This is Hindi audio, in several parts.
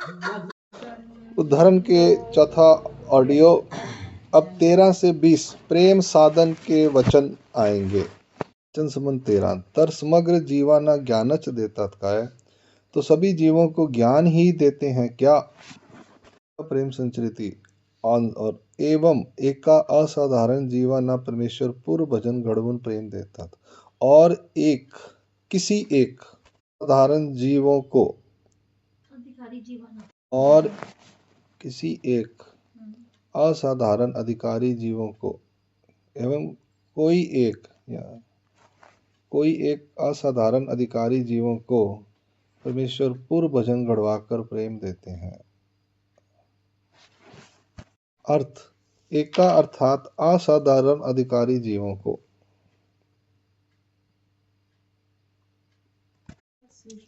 उदाहरण के चौथा ऑडियो। अब 13 से 20 प्रेम साधन के वचन आएंगे। वचन संबंध 13 तर समग्र जीवाना ज्ञानच देतात काय, तो सभी जीवों को ज्ञान ही देते हैं क्या। प्रेम संचरिती और एवं एका असाधारण जीवाना परमेश्वर पूर्व भजन घडवून प्रेम देतात और किसी एक साधारण जीवों को और किसी एक असाधारण अधिकारी जीवों को एवं कोई एक असाधारण अधिकारी जीवों को परमेश्वर पूर्व भजन गढ़वाकर प्रेम देते हैं। अर्थ एका अर्थात असाधारण अधिकारी जीवों को।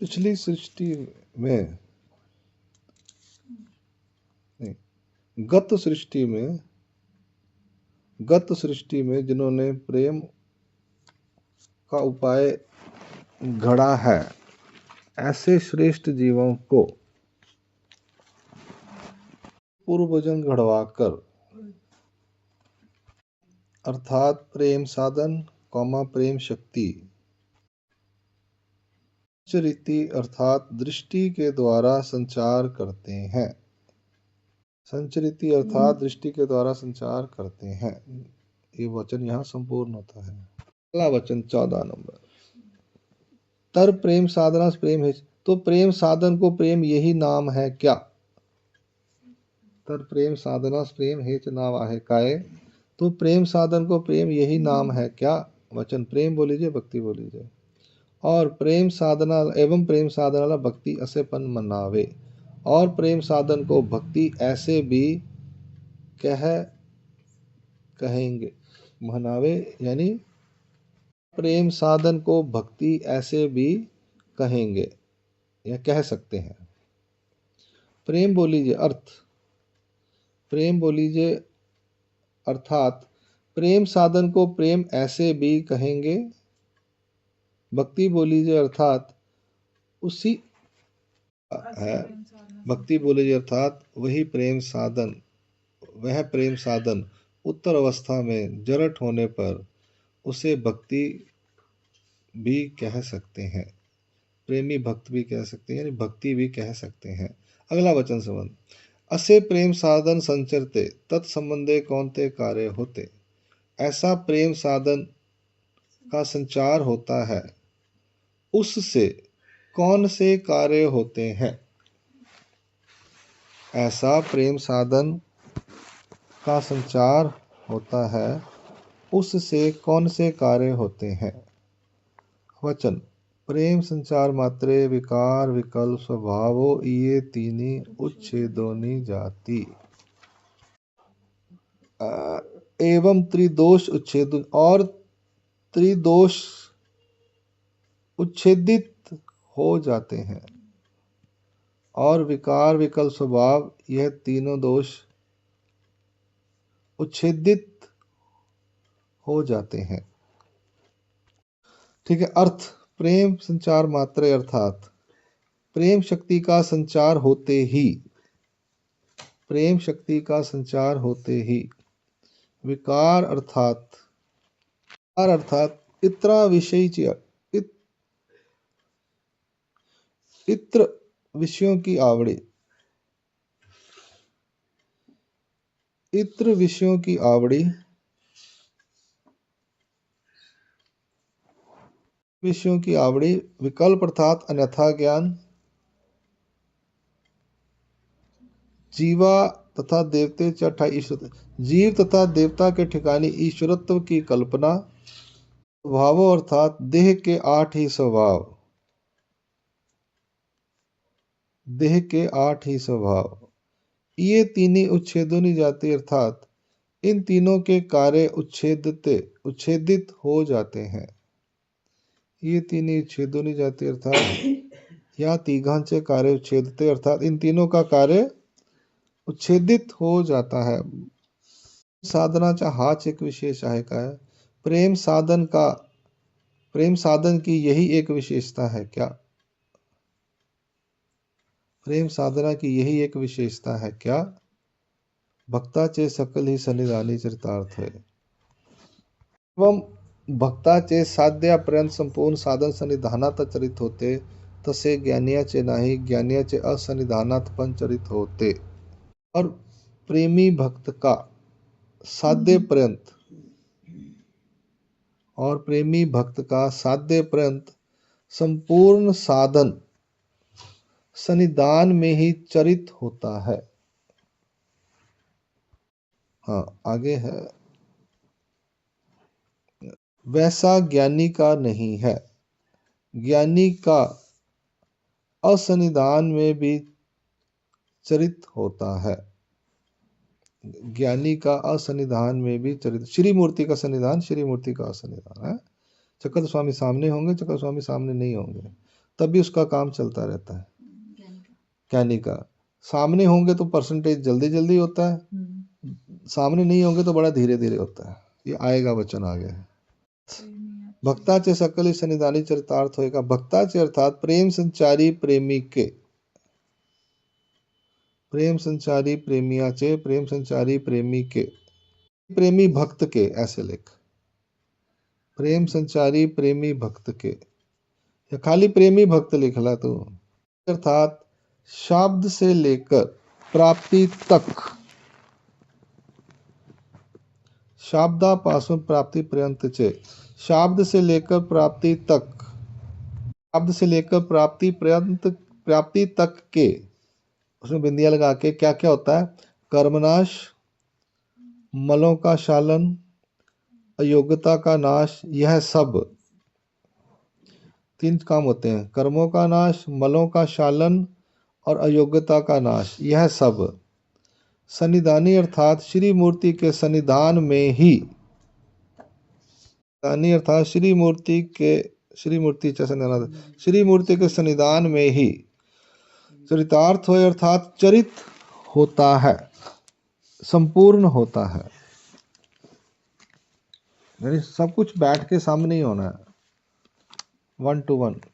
पिछली सृष्टि में गत सृष्टि में जिन्होंने प्रेम का उपाय गढ़ा है, ऐसे श्रेष्ठ जीवों को पूर्व भजन गढ़वाकर अर्थात प्रेम साधन प्रेम शक्ति रीति अर्थात दृष्टि के द्वारा संचार करते हैं। संचरिती अर्थात दृष्टि के द्वारा संचार करते हैं। ये वचन यहाँ संपूर्ण होता है। अगला वचन 14 नंबर। तर प्रेम साधना प्रेम है, तो प्रेम साधन को प्रेम यही नाम है क्या। तर प्रेम साधना प्रेम हेच नाम आहे काय, तो प्रेम साधन को प्रेम यही नाम है क्या। वचन प्रेम बोलीजिए, भक्ति बोलीजिए। और प्रेम साधना एवं प्रेम साधनाला भक्ति असे पण मनावे, और प्रेम साधन को भक्ति ऐसे भी कहेंगे। मनावे यानी प्रेम साधन को भक्ति ऐसे भी कहेंगे या कह सकते हैं। प्रेम बोलीजिए अर्थ, प्रेम बोलीजिए अर्थात प्रेम साधन को प्रेम ऐसे भी कहेंगे। भक्ति बोलीजिए अर्थात उसी है, भक्ति बोलीजिए अर्थात वह प्रेम साधन उत्तर अवस्था में जरट होने पर उसे भक्ति भी कह सकते हैं। प्रेमी भक्त भी कह सकते हैं, यानी भक्ति भी कह सकते हैं। अगला वचन संबंध। असे प्रेम साधन संचरते तत्संबंधे कौनते कार्य होते। ऐसा प्रेम साधन का संचार होता है, उससे कौन से कार्य होते हैं। ऐसा प्रेम साधन का संचार होता है, उससे कौन से कार्य होते हैं। वचन प्रेम संचार मात्रे विकार विकल्प स्वभावो ये तीनी उच्छेदोनी जाति एवं त्रिदोष उच्छेद और त्रिदोष उच्छेदित हो जाते हैं। और विकार विकल्प स्वभाव यह तीनों दोष उच्छेदित हो जाते हैं। ठीक है। अर्थ प्रेम संचार मात्रे अर्थात प्रेम शक्ति का संचार होते ही, प्रेम शक्ति का संचार होते ही विकार अर्थात इत्र विषयी इत्र विषयों की आवड़ी, इत्र विषयों की आवड़ी, विषयों की आवड़ी विकल्प अर्थात अन्यथा ज्ञान, जीवा तथा देवते चठा ईश्वर, जीव तथा देवता के ठिकाने ईश्वरत्व की कल्पना, स्वभावों अर्थात देह के 8 ही स्वभाव, देह के 8 ही स्वभाव, ये तीनी उच्छेदोनी जाति अर्थात इन तीनों के कार्य उच्छेदित हो जाते हैं। ये तीनी उच्छेदोनी जाति अर्थात या तिघांचे कार्य उच्छेदते अर्थात इन तीनों का कार्य उच्छेदित हो जाता है। साधनाचा हाच एक विशेष आहे काय। प्रेम साधन की यही एक विशेषता है क्या। प्रेम साधना की यही एक विशेषता है क्या? भक्ताचे सकल ही सन्निधानी चरितार्थ है। एवं भक्ताचे साध्यापर्यंत संपूर्ण साधन सन्निधानात चरित होते, तसे ज्ञानियाचे नाही, ज्ञानियाचे असन्निधानात पण चरित होते। और प्रेमी भक्त का साध्यपर्यंत और प्रेमी भक्त का साध्यपर्यंत संपूर्ण साधन सन्निधान में ही चरित होता है। हाँ, आगे है, वैसा ज्ञानी का नहीं है। ज्ञानी का असन्निधान में भी चरित होता है। ज्ञानी का असन्निधान में भी चरित, श्री मूर्ति का सन्निधान, श्री मूर्ति का असन्निधान है। चक्र स्वामी सामने होंगे, चक्र स्वामी सामने नहीं होंगे, तब भी उसका काम चलता रहता है। ज्ञानी का सामने होंगे तो परसेंटेज जल्दी जल्दी होता है, सामने नहीं होंगे तो बड़ा धीरे धीरे होता है। ये आएगा वचन आगे। भक्ताचे सकल सन्निधानी चरितार्थ होएगा। भक्ताचे अर्थात प्रेम संचारी प्रेमी के, प्रेम संचारी प्रेमियाचे, प्रेम संचारी प्रेमी के, प्रेमी भक्त के, ऐसे लिख, प्रेम संचारी प्रेमी भक्त के, या खाली प्रेमी भक्त लिख ला तू। अर्थात शब्द से लेकर प्राप्ति तक, शाब्दापासून प्राप्तीपर्यंतचे, शाब्द से लेकर प्राप्ति तक, शाब्द से लेकर प्राप्ति पर्यंत, प्राप्ति तक के, उसमें बिंदिया लगा के क्या क्या होता है? कर्मनाश, मलों का शालन, अयोग्यता का नाश, यह सब 3 काम होते हैं। कर्मों का नाश, मलों का शालन और अयोग्यता का नाश, यह सब सन्निधानी अर्थात श्री मूर्ति के सन्निधान में ही, सन्निधानी अर्थात श्री मूर्ति के, श्री मूर्ति श्री मूर्ति के सन्निधान में ही चरितार्थ हो, अर्थात चरित होता है, संपूर्ण होता है। यानी सब कुछ बैठ के सामने ही होना है, 1 to 1,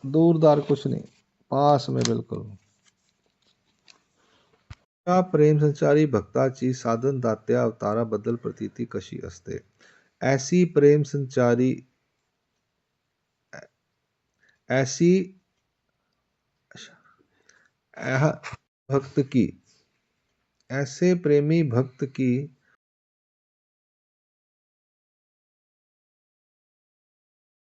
दूर दार कुछ नहीं, पास में बिल्कुल। त्या प्रेम संचारी भक्ताची साधन दात्या अवतारा बद्दल प्रतीती कशी असते? ऐसी प्रेम संचारी, ऐसी भक्त की, ऐसे प्रेमी भक्त की